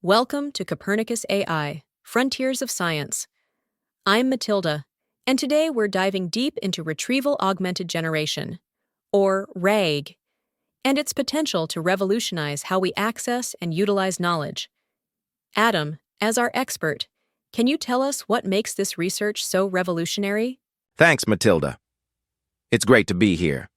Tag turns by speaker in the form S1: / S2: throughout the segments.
S1: Welcome to Copernicus AI, Frontiers of Science. I'm Matilda, and today we're diving deep into Retrieval-Augmented Generation, or RAG, and its potential to revolutionize how we access and utilize knowledge. Adam, as our expert, can you tell us what makes this research so revolutionary?
S2: Thanks, Matilda. It's great to be here.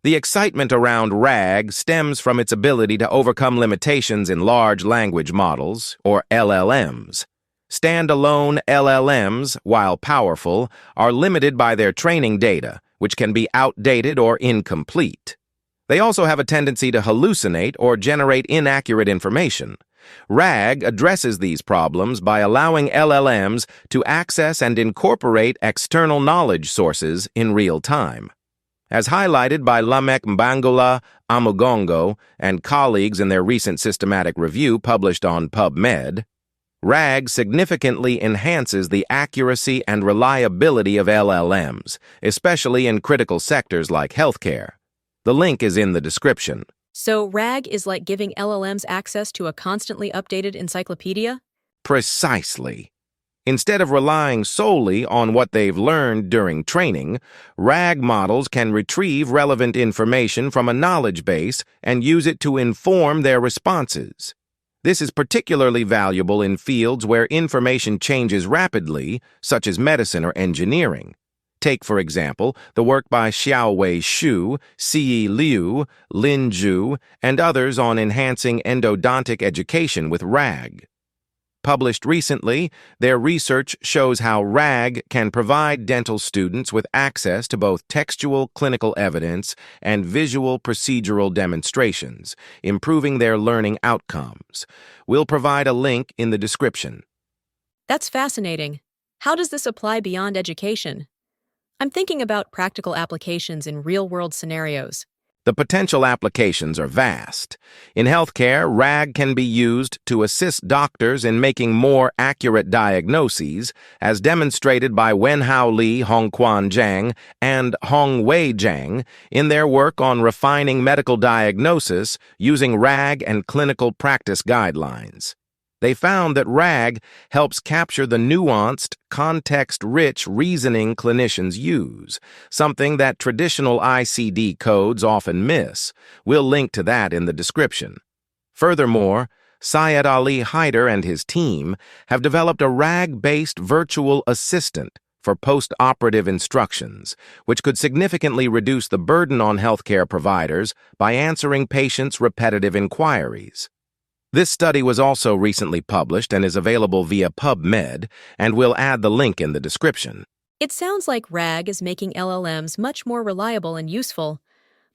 S2: The excitement around RAG stems from its ability to overcome limitations in large language models, or LLMs. Standalone LLMs, while powerful, are limited by their training data, which can be outdated or incomplete. They also have a tendency to hallucinate or generate inaccurate information. RAG addresses these problems by allowing LLMs to access and incorporate external knowledge sources in real time. As highlighted by Lamek Mbangula Amugongo and colleagues in their recent systematic review published on PubMed, RAG significantly enhances the accuracy and reliability of LLMs, especially in critical sectors like healthcare. The link is in the description.
S1: So RAG is like giving LLMs access to a constantly updated encyclopedia?
S2: Precisely. Instead of relying solely on what they've learned during training, RAG models can retrieve relevant information from a knowledge base and use it to inform their responses. This is particularly valuable in fields where information changes rapidly, such as medicine or engineering. Take, for example, the work by Xiaowei Xu, Siyi Liu, Lin Zhu, and others on enhancing endodontic education with RAG. Published recently, their research shows how RAG can provide dental students with access to both textual clinical evidence and visual procedural demonstrations, improving their learning outcomes. We'll provide a link in the description.
S1: That's fascinating. How does this apply beyond education? I'm thinking about practical applications in real-world scenarios.
S2: The potential applications are vast. In healthcare, RAG can be used to assist doctors in making more accurate diagnoses, as demonstrated by Wenhao Li, Hongquan Zhang, and Hongwei Zhang in their work on refining medical diagnosis using RAG and clinical practice guidelines. They found that RAG helps capture the nuanced, context-rich reasoning clinicians use, something that traditional ICD codes often miss. We'll link to that in the description. Furthermore, Syed Ali Haider and his team have developed a RAG-based virtual assistant for post-operative instructions, which could significantly reduce the burden on healthcare providers by answering patients' repetitive inquiries. This study was also recently published and is available via PubMed, and we'll add the link in the description.
S1: It sounds like RAG is making LLMs much more reliable and useful,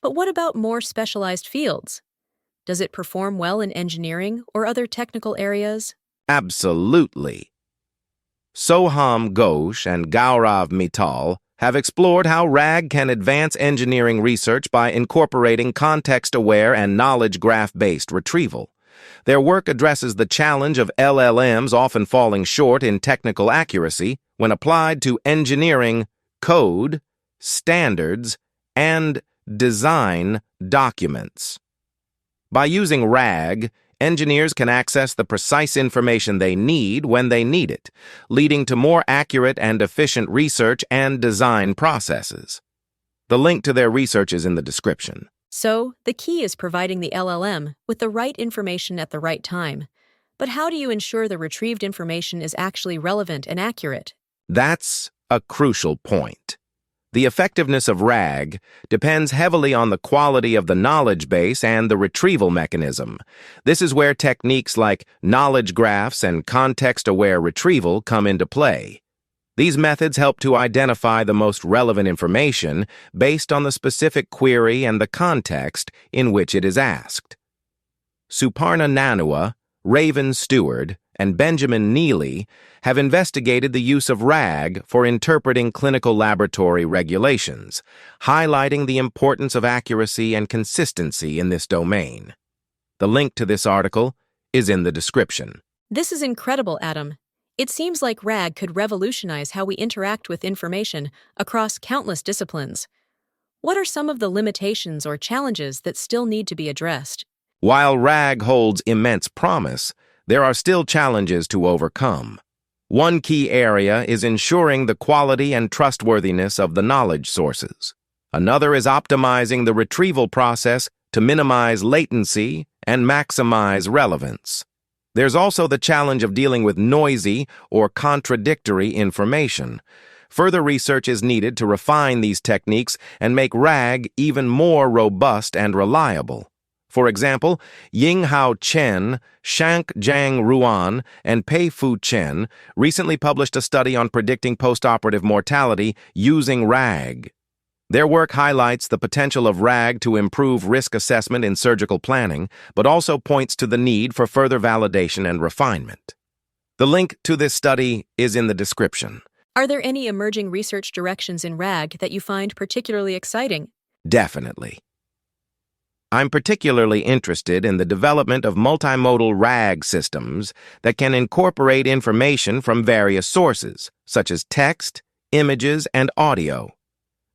S1: but what about more specialized fields? Does it perform well in engineering or other technical areas?
S2: Absolutely. Soham Ghosh and Gaurav Mittal have explored how RAG can advance engineering research by incorporating context-aware and knowledge graph-based retrieval. Their work addresses the challenge of LLMs often falling short in technical accuracy when applied to engineering, code, standards, and design documents. By using RAG, engineers can access the precise information they need when they need it, leading to more accurate and efficient research and design processes. The link to their research is in the description.
S1: So, the key is providing the LLM with the right information at the right time. But how do you ensure the retrieved information is actually relevant and accurate?
S2: That's a crucial point. The effectiveness of RAG depends heavily on the quality of the knowledge base and the retrieval mechanism. This is where techniques like knowledge graphs and context-aware retrieval come into play. These methods help to identify the most relevant information based on the specific query and the context in which it is asked. Suparna Nanua, Raven Stewart, and Benjamin Neely have investigated the use of RAG for interpreting clinical laboratory regulations, highlighting the importance of accuracy and consistency in this domain. The link to this article is in the description.
S1: This is incredible, Adam. It seems like RAG could revolutionize how we interact with information across countless disciplines. What are some of the limitations or challenges that still need to be addressed?
S2: While RAG holds immense promise, there are still challenges to overcome. One key area is ensuring the quality and trustworthiness of the knowledge sources. Another is optimizing the retrieval process to minimize latency and maximize relevance. There's also the challenge of dealing with noisy or contradictory information. Further research is needed to refine these techniques and make RAG even more robust and reliable. For example, Yinghao Chen, Shankjiang Ruan, and Pei-Fu Chen recently published a study on predicting postoperative mortality using RAG. Their work highlights the potential of RAG to improve risk assessment in surgical planning, but also points to the need for further validation and refinement. The link to this study is in the description.
S1: Are there any emerging research directions in RAG that you find particularly exciting?
S2: Definitely. I'm particularly interested in the development of multimodal RAG systems that can incorporate information from various sources, such as text, images, and audio.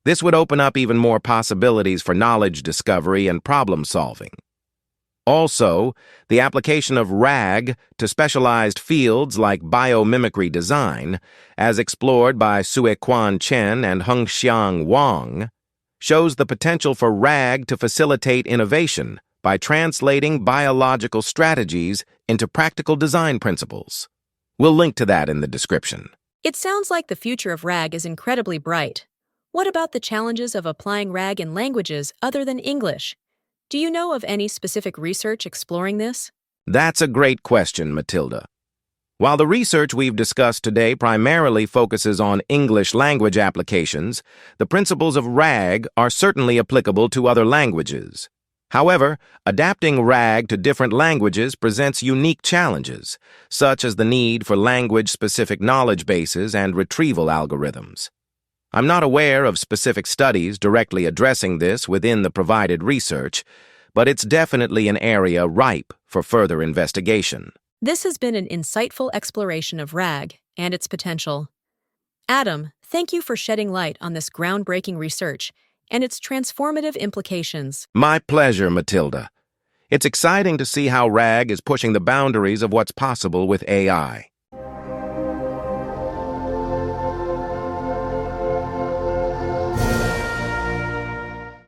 S2: This would open up even more possibilities for knowledge discovery and problem solving. Also, the application of RAG to specialized fields like biomimicry design, as explored by Suequan Chen and Hengxiang Wang, shows the potential for RAG to facilitate innovation by translating biological strategies into practical design principles. We'll link to that in the description.
S1: It sounds like the future of RAG is incredibly bright. What about the challenges of applying RAG in languages other than English? Do you know of any specific research exploring this?
S2: That's a great question, Matilda. While the research we've discussed today primarily focuses on English language applications, the principles of RAG are certainly applicable to other languages. However, adapting RAG to different languages presents unique challenges, such as the need for language-specific knowledge bases and retrieval algorithms. I'm not aware of specific studies directly addressing this within the provided research, but it's definitely an area ripe for further investigation.
S1: This has been an insightful exploration of RAG and its potential. Adam, thank you for shedding light on this groundbreaking research and its transformative implications.
S2: My pleasure, Matilda. It's exciting to see how RAG is pushing the boundaries of what's possible with AI.